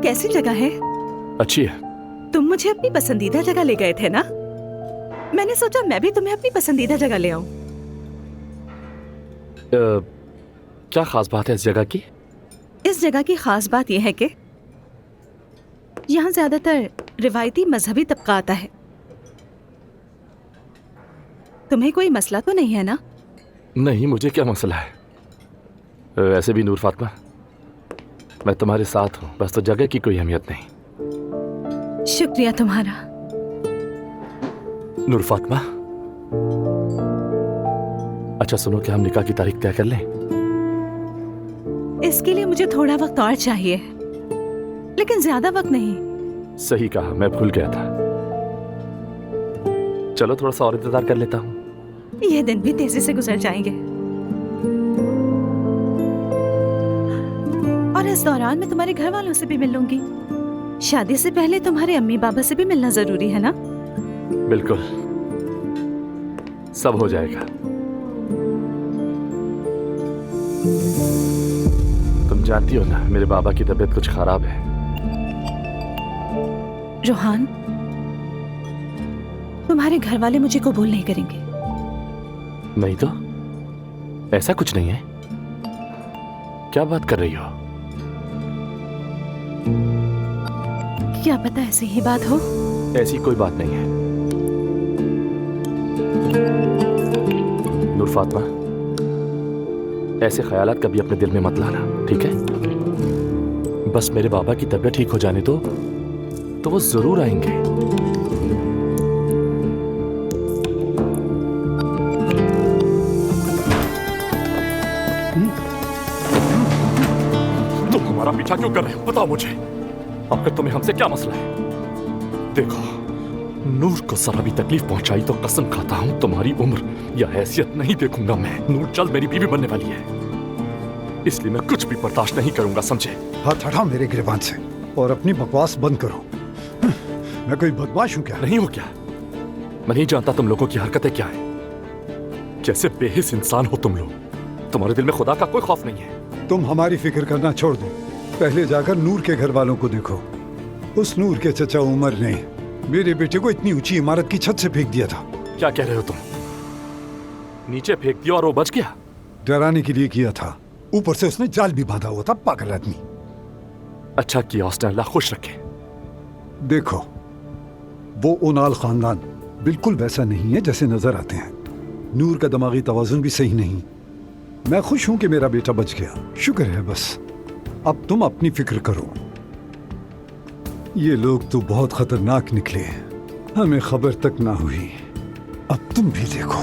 कैसी जगह है? अच्छी है। तुम मुझे अपनी पसंदीदा जगह ले गए थे ना, मैंने सोचा मैं भी तुम्हें अपनी पसंदीदा जगह ले आऊं। क्या खास बात है इस जगह की? इस जगह की खास बात यह है कि यहाँ ज्यादातर रिवायती मजहबी तबका आता है। तुम्हें कोई मसला तो नहीं है ना? नहीं, मुझे क्या मसला है। वैसे भी नूर फातिमा, मैं तुम्हारे साथ हूँ, बस तो जगह की कोई अहमियत नहीं। शुक्रिया तुम्हारा। नूर फातिमा, अच्छा सुनो, क्या हम निकाह की तारीख तय कर लें? इसके लिए मुझे थोड़ा वक्त और चाहिए, लेकिन ज्यादा वक्त नहीं। सही कहा, मैं भूल गया था। चलो थोड़ा सा और इंतजार कर लेता हूँ। ये दिन भी तेजी से गुजर जाएंगे और इस दौरान मैं तुम्हारे घर वालों से भी मिल लूंगी। शादी से पहले तुम्हारे अम्मी बाबा से भी मिलना जरूरी है ना? बिल्कुल, सब हो जाएगा। तुम जानती हो ना, मेरे बाबा की तबीयत कुछ खराब है। रोहान, तुम्हारे घर वाले मुझे कबूल नहीं करेंगे। नहीं तो? ऐसा कुछ नहीं है। क्या बात कर रही हो? क्या पता ऐसी ही बात हो। ऐसी कोई बात नहीं है। नूर फातिमा, ऐसे ख्यालात कभी अपने दिल में मत लाना, ठीक है? बस मेरे बाबा की तबीयत ठीक हो जाने दो, तो वो जरूर आएंगे। तुम हमारा पीछा क्यों कर रहे हो? बताओ मुझे, आखिर तुम्हें हमसे क्या मसला है? देखो, नूर को जरा भी तकलीफ पहुंचाई तो कसम खाता हूं तुम्हारी उम्र या हैसियत नहीं देखूंगा मैं। नूर जल्द मेरी बीवी बनने वाली है, इसलिए मैं कुछ भी बर्दाश्त नहीं करूंगा, समझे? हाथ हटाओ मेरे गिरबान से और अपनी बकवास बंद करो। मैं कोई बदमाश हूं क्या? नहीं हो क्या? मैं नहीं जानता तुम लोगों की हरकतें क्या है। कैसे बेहिस इंसान हो तुम लोग। तुम्हारे दिल में खुदा का कोई खौफ नहीं है। तुम हमारी फिक्र करना छोड़ दो, पहले जाकर नूर के घर वालों को देखो। उस नूर के चचा उमर ने मेरे बेटे को इतनी ऊंची इमारत की छत से फेंक दिया था। क्या कह रहे हो तुम? नीचे फेंक दिया और वो बच गया? डराने के लिए किया था, ऊपर से उसने जाल भी बांधा हुआ था, पागल आदमी। अच्छा किया उसने, अल्लाह खुश रखे। देखो, वो उनाल खानदान बिल्कुल वैसा नहीं है जैसे नजर आते हैं। नूर का दिमागी तवाजुन भी सही नहीं। मैं खुश हूं कि मेरा बेटा बच गया, शुक्र है बस। अब तुम अपनी फिक्र करो। ये लोग तो बहुत खतरनाक निकले, हमें खबर तक ना हुई। अब तुम भी देखो।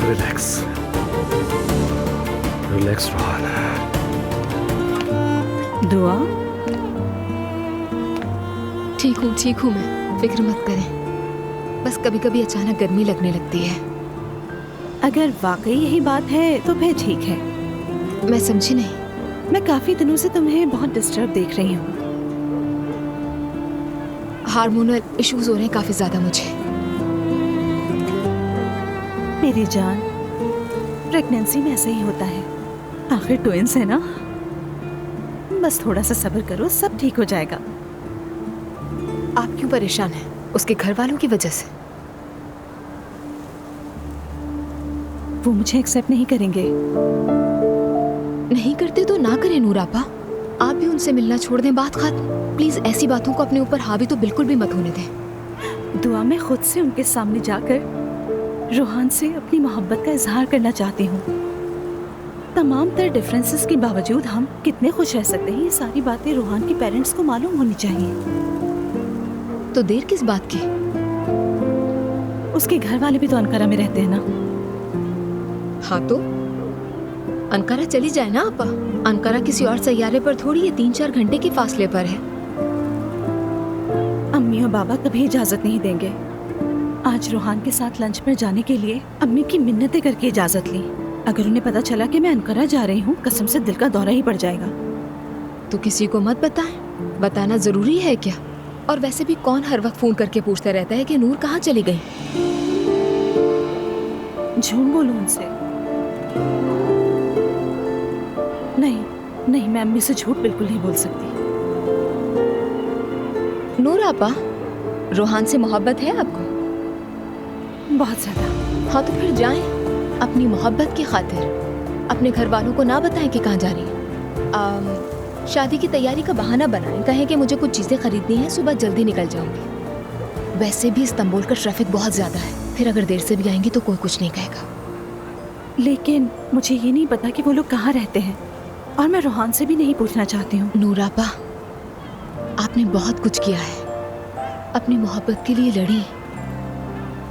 Relax, relax Rohan. दुआ? ठीक हूँ मैं, फिक्र मत करें। बस कभी कभी अचानक गर्मी लगने लगती है। अगर वाकई यही बात है तो फिर ठीक है। मैं समझी नहीं। मैं काफी दिनों से तुम्हें बहुत डिस्टर्ब देख रही हूँ। हार्मोनल इश्यूज हो रहे हैं काफी ज्यादा मुझे। मेरी जान, प्रेगनेंसी में ऐसा ही होता है, आखिर ट्विंस है ना। बस थोड़ा सा सब्र करो, सब ठीक हो जाएगा। आप क्यों परेशान हैं? उसके घर वालों की वजह से? वो मुझे एक्सेप्ट नहीं करेंगे। नहीं करते तो ना करें नूर आपा, आप भी उनसे मिलना छोड़ दें, बात खत्म। प्लीज ऐसी बातों को अपने ऊपर हावी तो बिल्कुल भी मत होने दें। दुआ में खुद से उनके सामने जाकर रोहान से अपनी मोहब्बत का इजहार करना चाहती हूँ। तमाम तर डिफरेंसेस के बावजूद हम कितने खुश रह सकते हैं, ये सारी बातें रोहान के पेरेंट्स को मालूम होनी चाहिए। तो देर किस बात की? उसके घर वाले भी तो अंकारा में रहते हैं ना। हाँ तो अंकारा चली जाए ना आपा। अंकारा किसी और सैयारे पर थोड़ी, ये 3-4 घंटे के फासले पर है। अम्मी और बाबा कभी इजाजत नहीं देंगे। आज रोहान के साथ लंच पर जाने के लिए अम्मी की मिन्नतें करके इजाजत ली। अगर उन्हें पता चला कि मैं अंकारा जा रही हूँ, कसम से दिल का दौरा ही पड़ जाएगा। तो किसी को मत बताएं। बताना जरूरी है क्या? और वैसे भी कौन हर वक्त फोन करके पूछता रहता है कि नूर कहाँ चली गई? झूठ बोलूं उनसे? नहीं नहीं, मैं अम्मी से झूठ बिल्कुल नहीं बोल सकती। नूर आपा, रोहान से मोहब्बत है आपको? बहुत ज्यादा। हाँ तो फिर जाएं, अपनी मोहब्बत की खातिर अपने घर वालों को ना बताएं कि कहाँ जा रही हैं। शादी की तैयारी का बहाना बनाएं, कहें कि मुझे कुछ चीजें खरीदनी है, सुबह जल्दी निकल जाऊंगी। वैसे भी इस्तांबुल का ट्रैफिक बहुत ज्यादा है, फिर अगर देर से भी आएंगी तो कोई कुछ नहीं कहेगा। लेकिन मुझे ये नहीं पता कि वो लोग कहाँ रहते हैं, और मैं रोहान से भी नहीं पूछना चाहती हूँ। नूर आपा, आपने बहुत कुछ किया है, अपनी मोहब्बत के लिए लड़ी,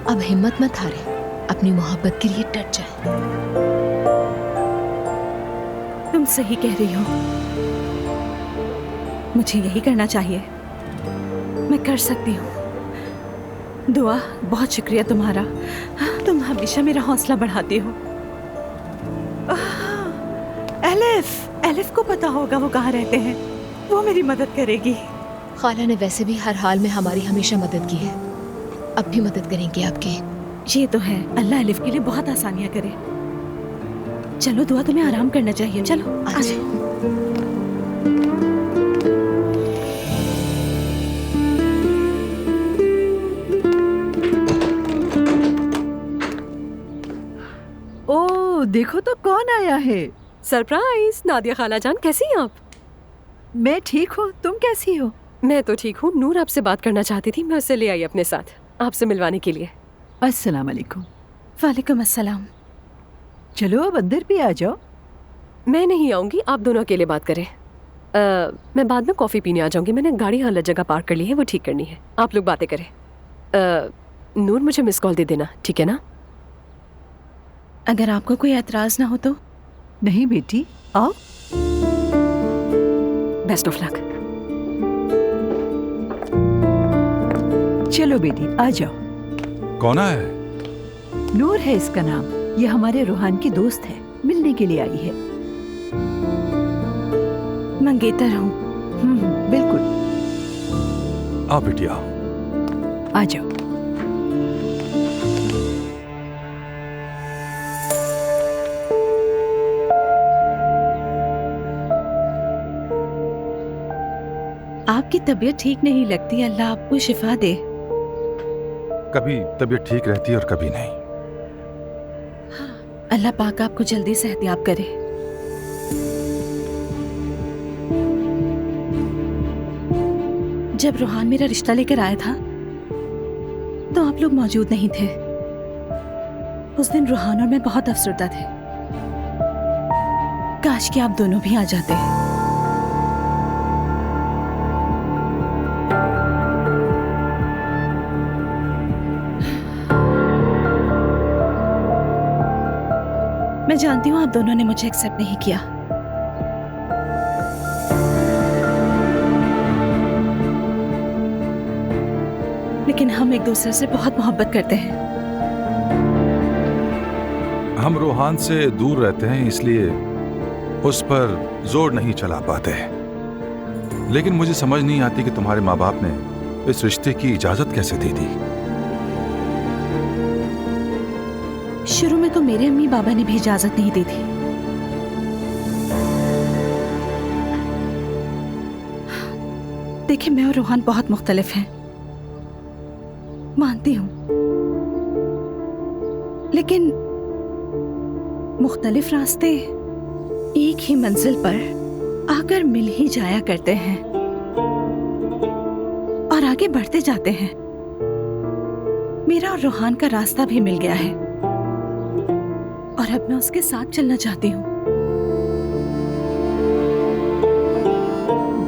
अब हिम्मत मत हारे, अपनी मोहब्बत के लिए डट जाए। तुम सही कह रही हो, मुझे यही करना चाहिए। मैं कर सकती हूँ। दुआ, बहुत शुक्रिया तुम्हारा, तुम हमेशा मेरा हौसला बढ़ाती हो। एलिफ को पता होगा वो कहाँ रहते हैं, वो मेरी मदद करेगी। खाला ने वैसे भी हर हाल में हमारी हमेशा मदद की है, अब भी मदद करेंगे आपकी। ये तो है, अल्लाह एलिफ के लिए बहुत आसानियां करे। चलो दुआ, तुम्हें आराम करना चाहिए, चलो आ जाओ। ओ देखो तो कौन आया है। सरप्राइज! नादिया खाला जान, कैसी हैं आप? मैं ठीक हूँ, तुम कैसी हो? मैं तो ठीक हूँ। नूर आपसे बात करना चाहती थी, मैं उसे ले आई अपने साथ आपसे मिलवाने के लिए। अस्सलाम वालेकुम। वालेकुम अस्सलाम। चलो अब अंदर भी आ जाओ। मैं नहीं आऊंगी, आप दोनों अकेले बात करें। मैं बाद में कॉफ़ी पीने आ जाऊंगी, मैंने गाड़ी गलत जगह पार्क कर ली है, वो ठीक करनी है। आप लोग बातें करें। नूर, मुझे मिस कॉल दे देना, ठीक है ना? अगर आपको कोई एतराज ना हो तो। नहीं बेटी, आओ। Best of luck. चलो बेटी आ जाओ। कौन है? नूर है इसका नाम, ये हमारे रूहान की दोस्त है, मिलने के लिए आई है। मंगेतर हूँ। बिल्कुल। आओ बेटी आओ। आ जाओ। आपकी तबीयत ठीक नहीं लगती, अल्लाह आपको शिफा दे। कभी तबीयत ठीक रहती है और कभी नहीं। अल्लाह पाक आपको जल्दी सेहतयाब करे। जब रूहान मेरा रिश्ता लेकर आया था तो आप लोग मौजूद नहीं थे। उस दिन रूहान और मैं बहुत अफसरदा थे। काश कि आप दोनों भी आ जाते। मैं जानती हूँ आप दोनों ने मुझे एक्सेप्ट नहीं किया, लेकिन हम एक दूसरे से बहुत मोहब्बत करते हैं। हम रूहान से दूर रहते हैं, इसलिए उस पर जोर नहीं चला पाते। लेकिन मुझे समझ नहीं आती कि तुम्हारे माँ बाप ने इस रिश्ते की इजाजत कैसे दे दी। शुरू में तो मेरे अम्मी बाबा ने भी इजाजत नहीं दी थी। देखिए, मैं और रूहान बहुत मुख्तलिफ हैं, मानती हूं, लेकिन मुख्तलिफ रास्ते एक ही मंजिल पर आकर मिल ही जाया करते हैं और आगे बढ़ते जाते हैं। मेरा और रूहान का रास्ता भी मिल गया है और अब मैं उसके साथ चलना चाहती हूँ।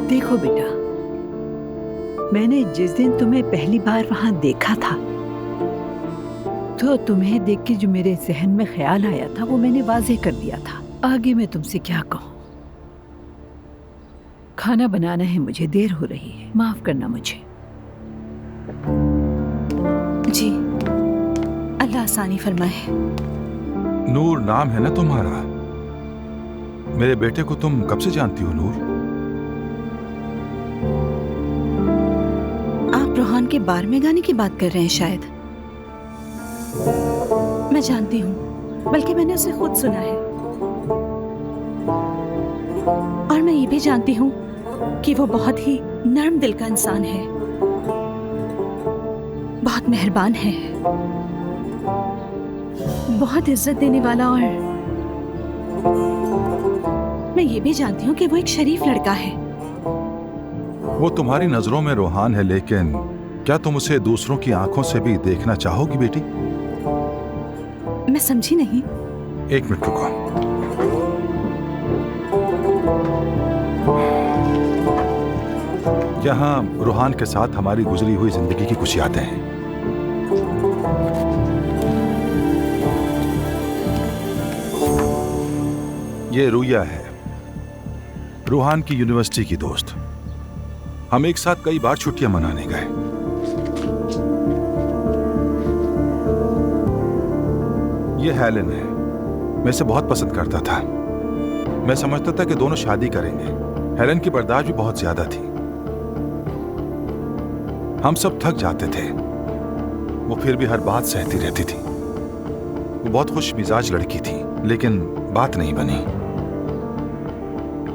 देखो बेटा, मैंने जिस दिन तुम्हें पहली बार वहां देखा था तो तुम्हें देख के जो मेरे जहन में ख्याल आया था वो मैंने वाज़ेह कर दिया था। आगे मैं तुमसे क्या कहूँ। खाना बनाना है मुझे, देर हो रही है, माफ करना मुझे। जी, अल्लाह आसानी फरमाए। नूर नाम है ना तुम्हारा? मेरे बेटे को तुम कब से जानती हो नूर? रूहान के बार में गाने की बात कर रहे हैं शायद। मैं जानती हूँ, बल्कि मैंने उसे खुद सुना है। और मैं ये भी जानती हूँ कि वो बहुत ही नर्म दिल का इंसान है, बहुत मेहरबान है, बहुत इज्जत देने वाला। और मैं ये भी जानती हूँ कि वो एक शरीफ लड़का है। वो तुम्हारी नजरों में रूहान है, लेकिन क्या तुम उसे दूसरों की आंखों से भी देखना चाहोगी बेटी? मैं समझी नहीं। एक मिनट रुको। यहाँ रूहान के साथ हमारी गुजरी हुई जिंदगी की कुछ यादें हैं। ये रुया है, रूहान की यूनिवर्सिटी की दोस्त। हम एक साथ कई बार छुट्टियां मनाने गए। ये हेलेन है, मैं इसे बहुत पसंद करता था। मैं समझता था कि दोनों शादी करेंगे। हेलेन की बर्दाश्त भी बहुत ज्यादा थी। हम सब थक जाते थे, वो फिर भी हर बात सहती रहती थी। वो बहुत खुश मिजाज लड़की थी, लेकिन बात नहीं बनी।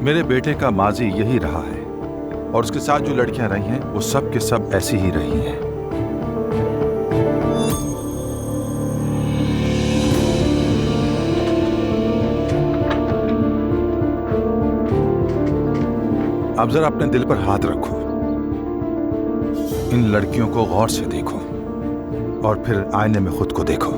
मेरे बेटे का माजी यही रहा है, और उसके साथ जो लड़कियां रही हैं वो सब के सब ऐसी ही रही हैं। अब जरा अपने दिल पर हाथ रखो, इन लड़कियों को गौर से देखो और फिर आईने में खुद को देखो।